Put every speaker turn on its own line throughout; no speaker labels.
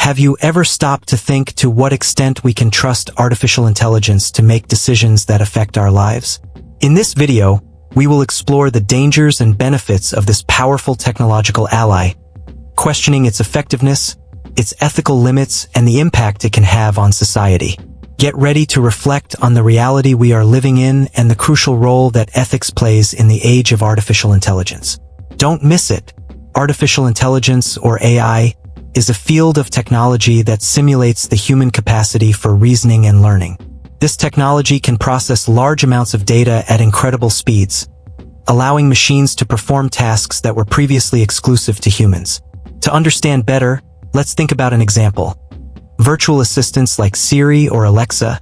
Have you ever stopped to think to what extent we can trust artificial intelligence to make decisions that affect our lives? In this video, we will explore the dangers and benefits of this powerful technological ally, questioning its effectiveness, its ethical limits, and the impact it can have on society. Get ready to reflect on the reality we are living in and the crucial role that ethics plays in the age of artificial intelligence. Don't miss it. Artificial intelligence, or AI, is a field of technology that simulates the human capacity for reasoning and learning. This technology can process large amounts of data at incredible speeds, allowing machines to perform tasks that were previously exclusive to humans. To understand better, let's think about an example. Virtual assistants like Siri or Alexa,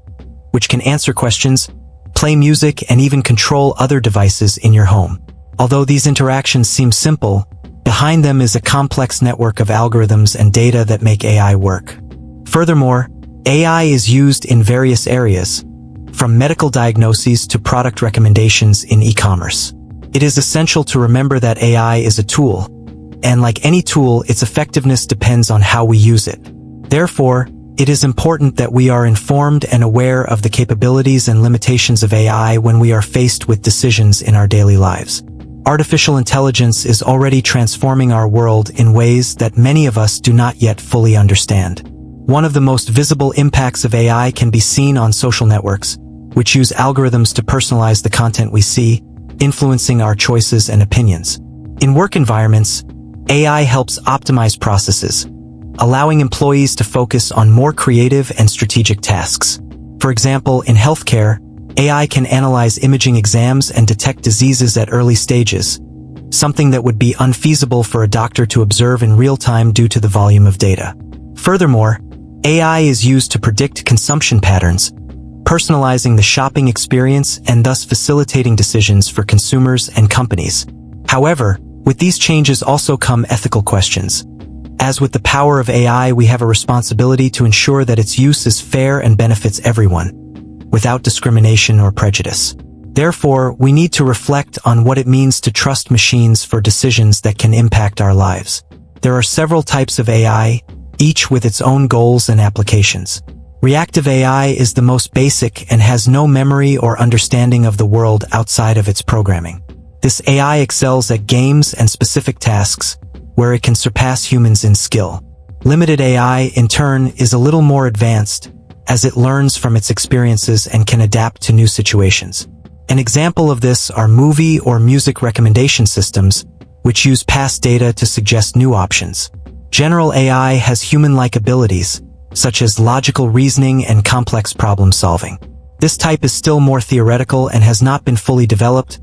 which can answer questions, play music, and even control other devices in your home. Although these interactions seem simple, behind them is a complex network of algorithms and data that make AI work. Furthermore, AI is used in various areas, from medical diagnoses to product recommendations in e-commerce. It is essential to remember that AI is a tool, and like any tool, its effectiveness depends on how we use it. Therefore, it is important that we are informed and aware of the capabilities and limitations of AI when we are faced with decisions in our daily lives. Artificial intelligence is already transforming our world in ways that many of us do not yet fully understand. One of the most visible impacts of AI can be seen on social networks, which use algorithms to personalize the content we see, influencing our choices and opinions. In work environments, AI helps optimize processes, allowing employees to focus on more creative and strategic tasks. For example, in healthcare, AI can analyze imaging exams and detect diseases at early stages, something that would be unfeasible for a doctor to observe in real time due to the volume of data. Furthermore, AI is used to predict consumption patterns, personalizing the shopping experience and thus facilitating decisions for consumers and companies. However, with these changes also come ethical questions. As with the power of AI, we have a responsibility to ensure that its use is fair and benefits everyone, without discrimination or prejudice. Therefore, we need to reflect on what it means to trust machines for decisions that can impact our lives. There are several types of AI, each with its own goals and applications. Reactive AI is the most basic and has no memory or understanding of the world outside of its programming. This AI excels at games and specific tasks, where it can surpass humans in skill. Limited AI, in turn, is a little more advanced, as it learns from its experiences and can adapt to new situations. An example of this are movie or music recommendation systems, which use past data to suggest new options. General AI has human-like abilities, such as logical reasoning and complex problem-solving. This type is still more theoretical and has not been fully developed,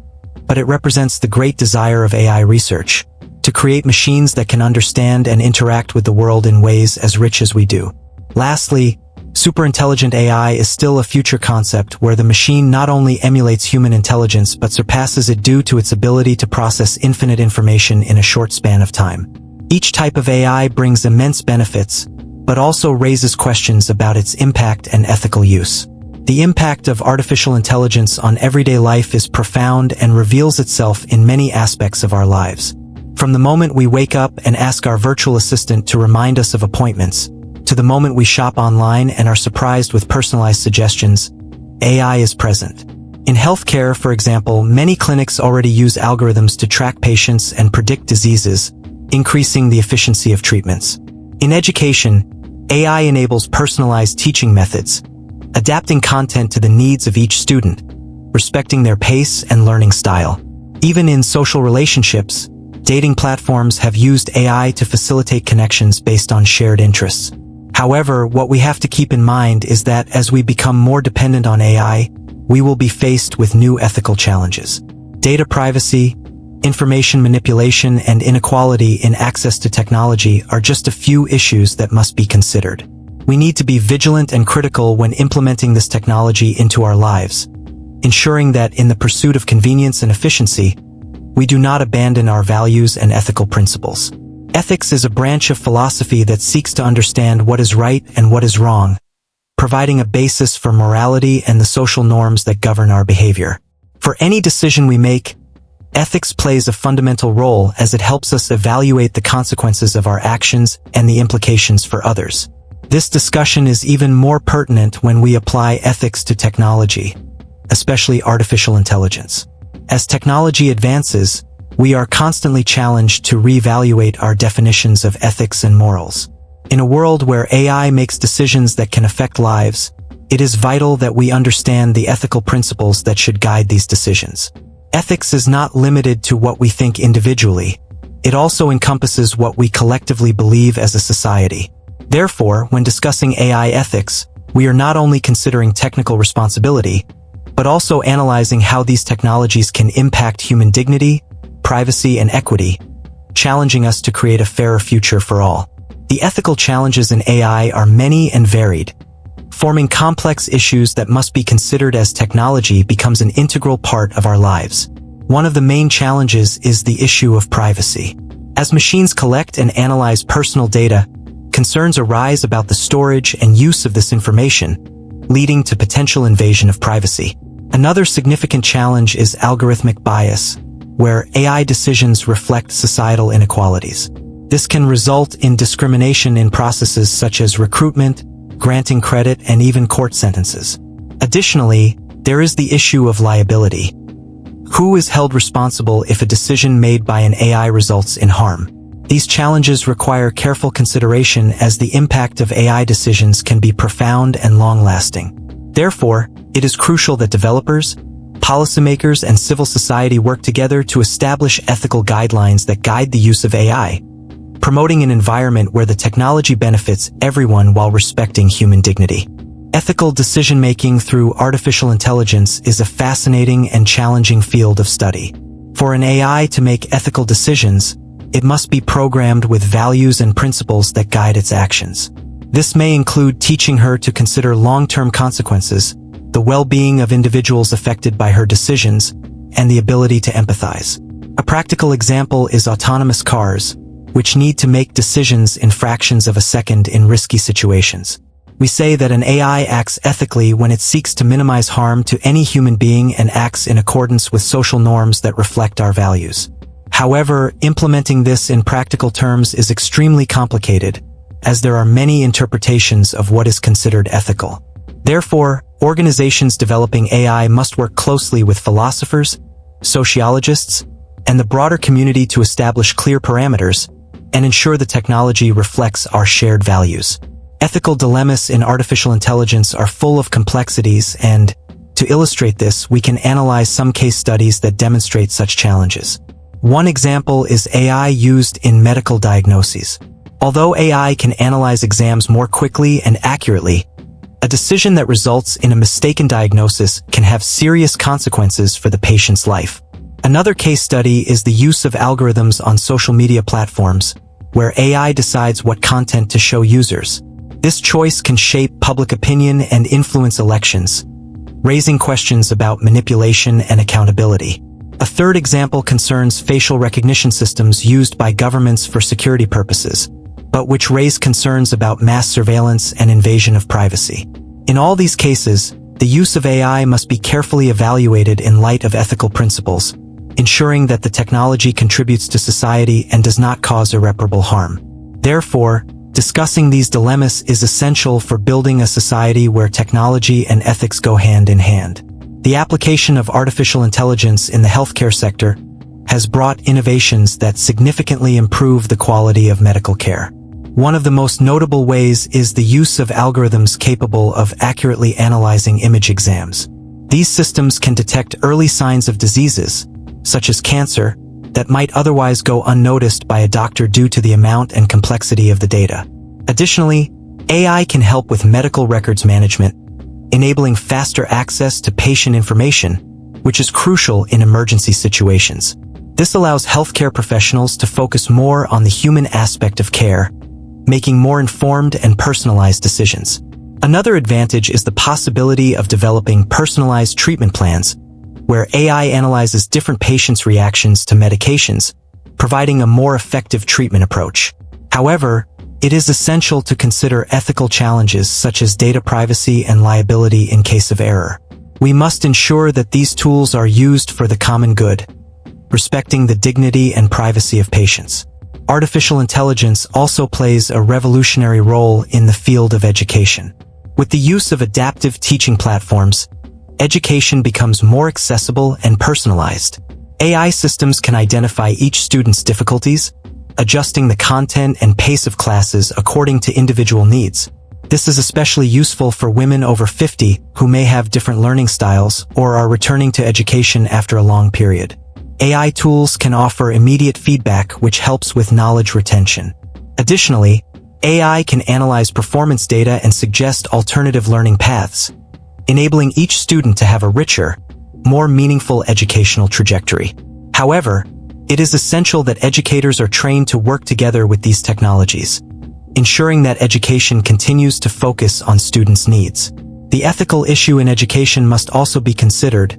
but it represents the great desire of AI research, to create machines that can understand and interact with the world in ways as rich as we do. Lastly, superintelligent AI is still a future concept where the machine not only emulates human intelligence but surpasses it due to its ability to process infinite information in a short span of time. Each type of AI brings immense benefits, but also raises questions about its impact and ethical use. The impact of artificial intelligence on everyday life is profound and reveals itself in many aspects of our lives. From the moment we wake up and ask our virtual assistant to remind us of appointments, to the moment we shop online and are surprised with personalized suggestions, AI is present. In healthcare, for example, many clinics already use algorithms to track patients and predict diseases, increasing the efficiency of treatments. In education, AI enables personalized teaching methods, adapting content to the needs of each student, respecting their pace and learning style. Even in social relationships, dating platforms have used AI to facilitate connections based on shared interests. However, what we have to keep in mind is that as we become more dependent on AI, we will be faced with new ethical challenges. Data privacy, information manipulation, and inequality in access to technology are just a few issues that must be considered. We need to be vigilant and critical when implementing this technology into our lives, ensuring that in the pursuit of convenience and efficiency, we do not abandon our values and ethical principles. Ethics is a branch of philosophy that seeks to understand what is right and what is wrong, providing a basis for morality and the social norms that govern our behavior. For any decision we make, Ethics plays a fundamental role as it helps us evaluate the consequences of our actions and the implications for others. This discussion is even more pertinent when we apply ethics to technology, especially artificial intelligence. As technology advances, we are constantly challenged to reevaluate our definitions of ethics and morals. In a world where AI makes decisions that can affect lives, it is vital that we understand the ethical principles that should guide these decisions. Ethics is not limited to what we think individually. It also encompasses what we collectively believe as a society. Therefore, when discussing AI ethics, we are not only considering technical responsibility, but also analyzing how these technologies can impact human dignity, privacy, and equity, challenging us to create a fairer future for all. The ethical challenges in AI are many and varied, forming complex issues that must be considered as technology becomes an integral part of our lives. One of the main challenges is the issue of privacy. As machines collect and analyze personal data, concerns arise about the storage and use of this information, leading to potential invasion of privacy. Another significant challenge is algorithmic bias, where AI decisions reflect societal inequalities. This can result in discrimination in processes such as recruitment, granting credit, and even court sentences. Additionally, there is the issue of liability. Who is held responsible if a decision made by an AI results in harm? These challenges require careful consideration as the impact of AI decisions can be profound and long-lasting. Therefore, it is crucial that developers, policymakers, and civil society work together to establish ethical guidelines that guide the use of AI, promoting an environment where the technology benefits everyone while respecting human dignity. Ethical decision-making through artificial intelligence is a fascinating and challenging field of study. For an AI to make ethical decisions, it must be programmed with values and principles that guide its actions. This may include teaching her to consider long-term consequences, the well-being of individuals affected by her decisions, and the ability to empathize. A practical example is autonomous cars, which need to make decisions in fractions of a second in risky situations. We say that an AI acts ethically when it seeks to minimize harm to any human being and acts in accordance with social norms that reflect our values. However, implementing this in practical terms is extremely complicated, as there are many interpretations of what is considered ethical. Therefore, organizations developing AI must work closely with philosophers, sociologists, and the broader community to establish clear parameters and ensure the technology reflects our shared values. Ethical dilemmas in artificial intelligence are full of complexities, and, to illustrate this, we can analyze some case studies that demonstrate such challenges. One example is AI used in medical diagnoses. Although AI can analyze exams more quickly and accurately, a decision that results in a mistaken diagnosis can have serious consequences for the patient's life. Another case study is the use of algorithms on social media platforms, where AI decides what content to show users. This choice can shape public opinion and influence elections, raising questions about manipulation and accountability. A third example concerns facial recognition systems used by governments for security purposes, but which raise concerns about mass surveillance and invasion of privacy. In all these cases, the use of AI must be carefully evaluated in light of ethical principles, ensuring that the technology contributes to society and does not cause irreparable harm. Therefore, discussing these dilemmas is essential for building a society where technology and ethics go hand in hand. The application of artificial intelligence in the healthcare sector has brought innovations that significantly improve the quality of medical care. One of the most notable ways is the use of algorithms capable of accurately analyzing image exams. These systems can detect early signs of diseases, such as cancer, that might otherwise go unnoticed by a doctor due to the amount and complexity of the data. Additionally, AI can help with medical records management, enabling faster access to patient information, which is crucial in emergency situations. This allows healthcare professionals to focus more on the human aspect of care, making more informed and personalized decisions. Another advantage is the possibility of developing personalized treatment plans, where AI analyzes different patients' reactions to medications, providing a more effective treatment approach. However, it is essential to consider ethical challenges such as data privacy and liability in case of error. We must ensure that these tools are used for the common good, respecting the dignity and privacy of patients. Artificial intelligence also plays a revolutionary role in the field of education. With the use of adaptive teaching platforms, education becomes more accessible and personalized. AI systems can identify each student's difficulties, adjusting the content and pace of classes according to individual needs. This is especially useful for women over 50 who may have different learning styles or are returning to education after a long period. AI tools can offer immediate feedback, which helps with knowledge retention. Additionally, AI can analyze performance data and suggest alternative learning paths, enabling each student to have a richer, more meaningful educational trajectory. However, it is essential that educators are trained to work together with these technologies, ensuring that education continues to focus on students' needs. The ethical issue in education must also be considered,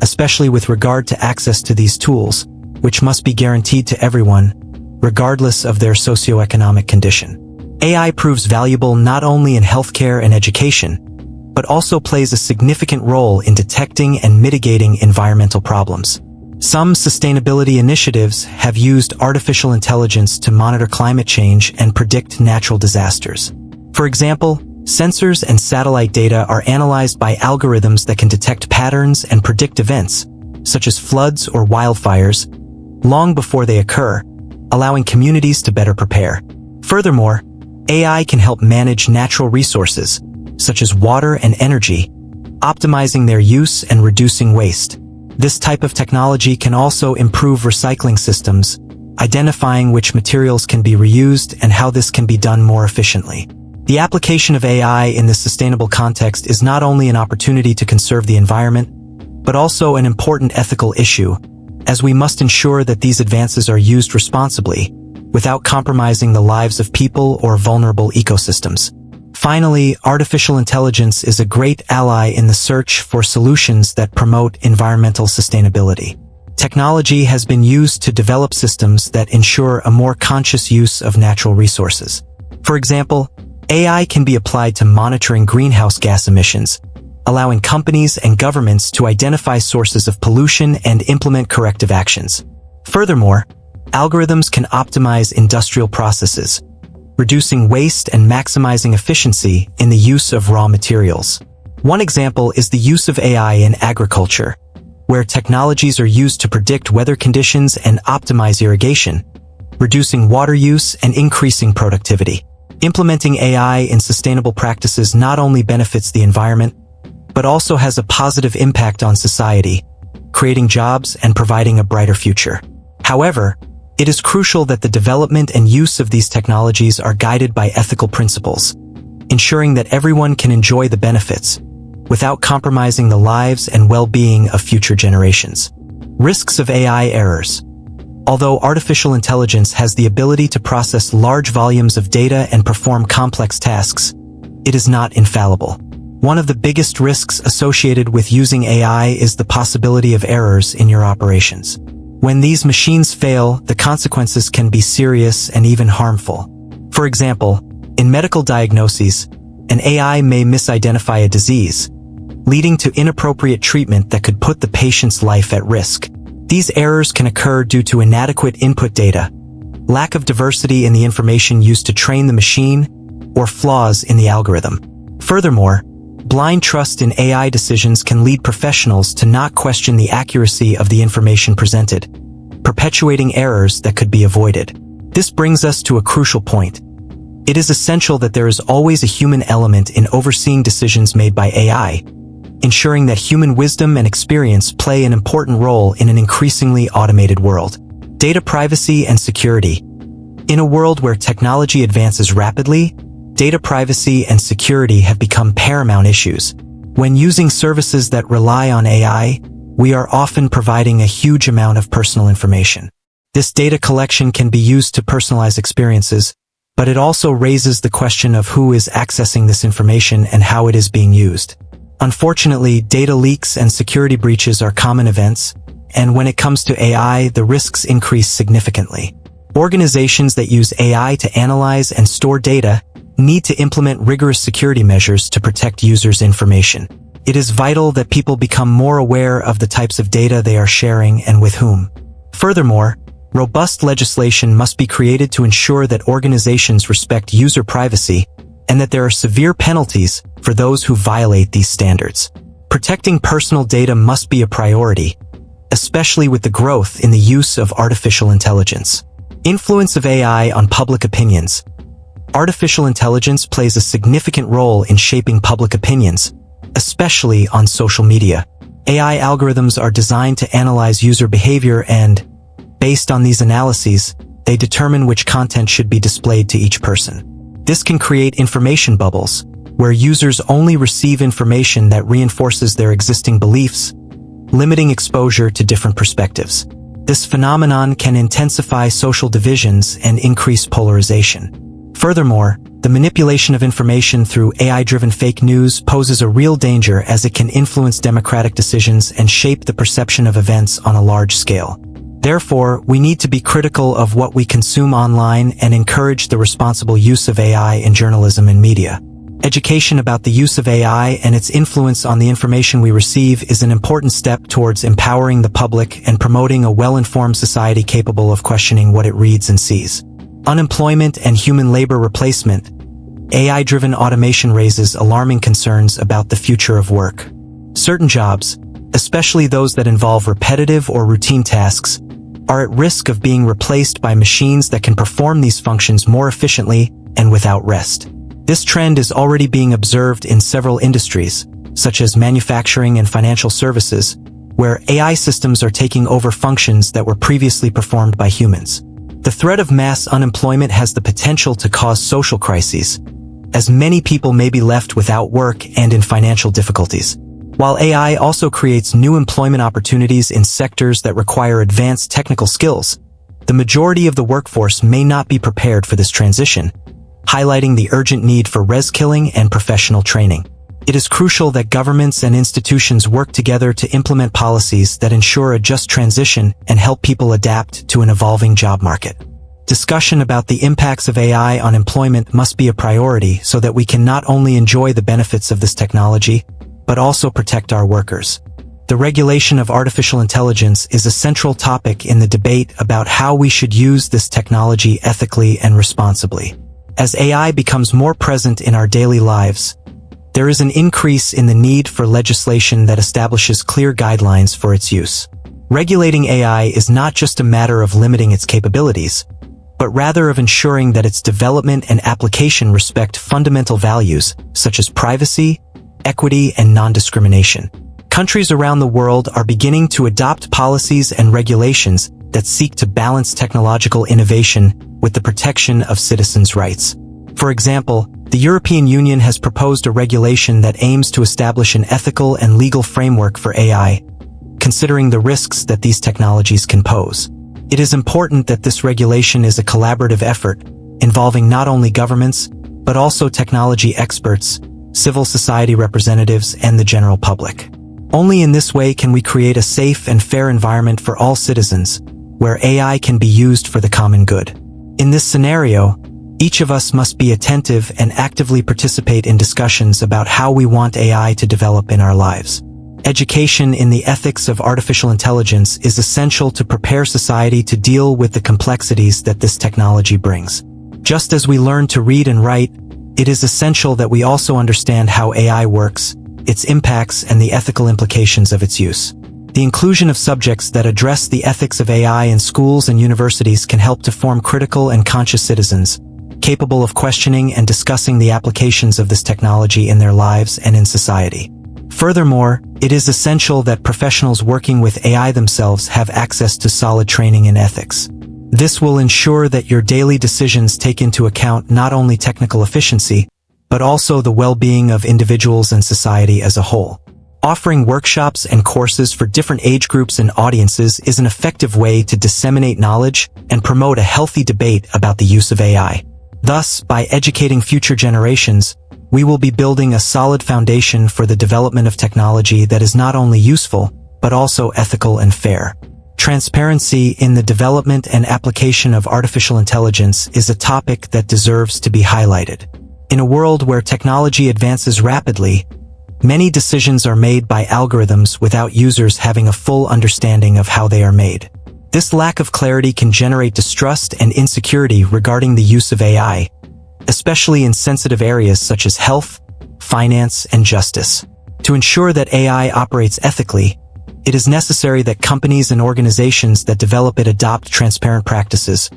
especially with regard to access to these tools, which must be guaranteed to everyone, regardless of their socioeconomic condition. AI proves valuable not only in healthcare and education, but also plays a significant role in detecting and mitigating environmental problems. Some sustainability initiatives have used artificial intelligence to monitor climate change and predict natural disasters. For example, sensors and satellite data are analyzed by algorithms that can detect patterns and predict events, such as floods or wildfires, long before they occur, allowing communities to better prepare. Furthermore, AI can help manage natural resources, such as water and energy, optimizing their use and reducing waste. This type of technology can also improve recycling systems, identifying which materials can be reused and how this can be done more efficiently. The application of AI in this sustainable context is not only an opportunity to conserve the environment, but also an important ethical issue, as we must ensure that these advances are used responsibly, without compromising the lives of people or vulnerable ecosystems. Finally, artificial intelligence is a great ally in the search for solutions that promote environmental sustainability. Technology has been used to develop systems that ensure a more conscious use of natural resources. For example, AI can be applied to monitoring greenhouse gas emissions, allowing companies and governments to identify sources of pollution and implement corrective actions. Furthermore, algorithms can optimize industrial processes, reducing waste and maximizing efficiency in the use of raw materials. One example is the use of AI in agriculture, where technologies are used to predict weather conditions and optimize irrigation, reducing water use and increasing productivity. Implementing AI in sustainable practices not only benefits the environment, but also has a positive impact on society, creating jobs and providing a brighter future. However, it is crucial that the development and use of these technologies are guided by ethical principles, ensuring that everyone can enjoy the benefits, without compromising the lives and well-being of future generations. Risks of AI errors. Although artificial intelligence has the ability to process large volumes of data and perform complex tasks, it is not infallible. One of the biggest risks associated with using AI is the possibility of errors in your operations. When these machines fail, the consequences can be serious and even harmful. For example, in medical diagnoses, an AI may misidentify a disease, leading to inappropriate treatment that could put the patient's life at risk. These errors can occur due to inadequate input data, lack of diversity in the information used to train the machine, or flaws in the algorithm. Furthermore, blind trust in AI decisions can lead professionals to not question the accuracy of the information presented, perpetuating errors that could be avoided. This brings us to a crucial point. It is essential that there is always a human element in overseeing decisions made by AI, ensuring that human wisdom and experience play an important role in an increasingly automated world. Data privacy and security. In a world where technology advances rapidly, data privacy and security have become paramount issues. When using services that rely on AI, we are often providing a huge amount of personal information. This data collection can be used to personalize experiences, but it also raises the question of who is accessing this information and how it is being used. Unfortunately, data leaks and security breaches are common events, and when it comes to AI, the risks increase significantly. Organizations that use AI to analyze and store data need to implement rigorous security measures to protect users' information. It is vital that people become more aware of the types of data they are sharing and with whom. Furthermore, robust legislation must be created to ensure that organizations respect user privacy and that there are severe penalties for those who violate these standards. Protecting personal data must be a priority, especially with the growth in the use of artificial intelligence. Influence of AI on public opinions. Artificial intelligence plays a significant role in shaping public opinions, especially on social media. AI algorithms are designed to analyze user behavior and, based on these analyses, they determine which content should be displayed to each person. This can create information bubbles, where users only receive information that reinforces their existing beliefs, limiting exposure to different perspectives. This phenomenon can intensify social divisions and increase polarization. Furthermore, the manipulation of information through AI-driven fake news poses a real danger as it can influence democratic decisions and shape the perception of events on a large scale. Therefore, we need to be critical of what we consume online and encourage the responsible use of AI in journalism and media. Education about the use of AI and its influence on the information we receive is an important step towards empowering the public and promoting a well-informed society capable of questioning what it reads and sees. Unemployment and human labor replacement. AI-driven automation raises alarming concerns about the future of work. Certain jobs, especially those that involve repetitive or routine tasks, are at risk of being replaced by machines that can perform these functions more efficiently and without rest. This trend is already being observed in several industries, such as manufacturing and financial services, where AI systems are taking over functions that were previously performed by humans. The threat of mass unemployment has the potential to cause social crises, as many people may be left without work and in financial difficulties. While AI also creates new employment opportunities in sectors that require advanced technical skills, the majority of the workforce may not be prepared for this transition, highlighting the urgent need for reskilling and professional training. It is crucial that governments and institutions work together to implement policies that ensure a just transition and help people adapt to an evolving job market. Discussion about the impacts of AI on employment must be a priority so that we can not only enjoy the benefits of this technology, but also protect our workers. The regulation of artificial intelligence is a central topic in the debate about how we should use this technology ethically and responsibly. As AI becomes more present in our daily lives, there is an increase in the need for legislation that establishes clear guidelines for its use. Regulating AI is not just a matter of limiting its capabilities, but rather of ensuring that its development and application respect fundamental values such as privacy, equity, and non-discrimination. Countries around the world are beginning to adopt policies and regulations that seek to balance technological innovation with the protection of citizens' rights. For example, the European Union has proposed a regulation that aims to establish an ethical and legal framework for AI, considering the risks that these technologies can pose. It is important that this regulation is a collaborative effort, involving not only governments, but also technology experts, civil society representatives, and the general public. Only in this way can we create a safe and fair environment for all citizens, where AI can be used for the common good. In this scenario, each of us must be attentive and actively participate in discussions about how we want AI to develop in our lives. Education in the ethics of artificial intelligence is essential to prepare society to deal with the complexities that this technology brings. Just as we learn to read and write, it is essential that we also understand how AI works, its impacts, and the ethical implications of its use. The inclusion of subjects that address the ethics of AI in schools and universities can help to form critical and conscious citizens, capable of questioning and discussing the applications of this technology in their lives and in society. Furthermore, it is essential that professionals working with AI themselves have access to solid training in ethics. This will ensure that your daily decisions take into account not only technical efficiency, but also the well-being of individuals and society as a whole. Offering workshops and courses for different age groups and audiences is an effective way to disseminate knowledge and promote a healthy debate about the use of AI. Thus, by educating future generations, we will be building a solid foundation for the development of technology that is not only useful, but also ethical and fair. Transparency in the development and application of artificial intelligence is a topic that deserves to be highlighted. In a world where technology advances rapidly, many decisions are made by algorithms without users having a full understanding of how they are made. This lack of clarity can generate distrust and insecurity regarding the use of AI, especially in sensitive areas such as health, finance, and justice. To ensure that AI operates ethically, it is necessary that companies and organizations that develop it adopt transparent practices,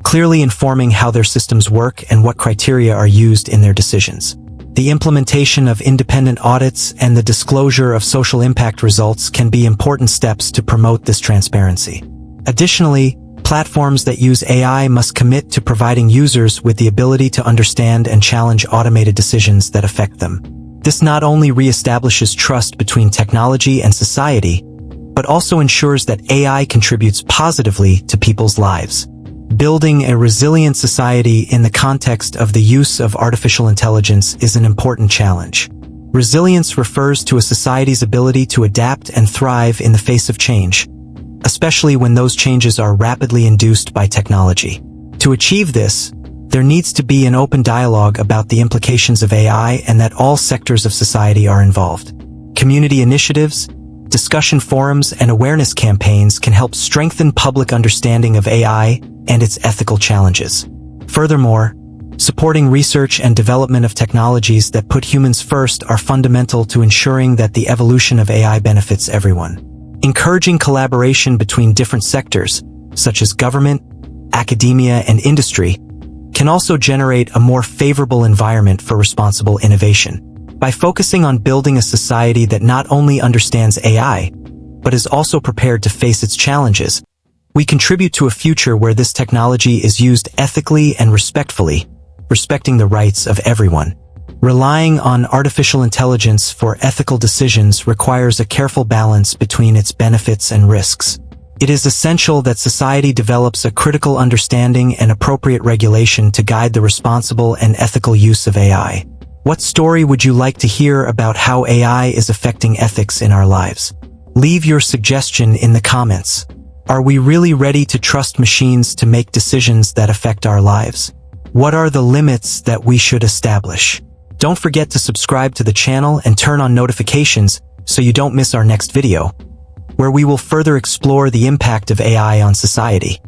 clearly informing how their systems work and what criteria are used in their decisions. The implementation of independent audits and the disclosure of social impact results can be important steps to promote this transparency. Additionally, platforms that use AI must commit to providing users with the ability to understand and challenge automated decisions that affect them. This not only reestablishes trust between technology and society, but also ensures that AI contributes positively to people's lives. Building a resilient society in the context of the use of artificial intelligence is an important challenge. Resilience refers to a society's ability to adapt and thrive in the face of change, especially when those changes are rapidly induced by technology. To achieve this, there needs to be an open dialogue about the implications of AI and that all sectors of society are involved. Community initiatives, discussion forums, and awareness campaigns can help strengthen public understanding of AI and its ethical challenges. Furthermore, supporting research and development of technologies that put humans first are fundamental to ensuring that the evolution of AI benefits everyone. Encouraging collaboration between different sectors, such as government, academia, and industry, can also generate a more favorable environment for responsible innovation. By focusing on building a society that not only understands AI, but is also prepared to face its challenges, we contribute to a future where this technology is used ethically and respectfully, respecting the rights of everyone. Relying on artificial intelligence for ethical decisions requires a careful balance between its benefits and risks. It is essential that society develops a critical understanding and appropriate regulation to guide the responsible and ethical use of AI. What story would you like to hear about how AI is affecting ethics in our lives? Leave your suggestion in the comments. Are we really ready to trust machines to make decisions that affect our lives? What are the limits that we should establish? Don't forget to subscribe to the channel and turn on notifications so you don't miss our next video, where we will further explore the impact of AI on society.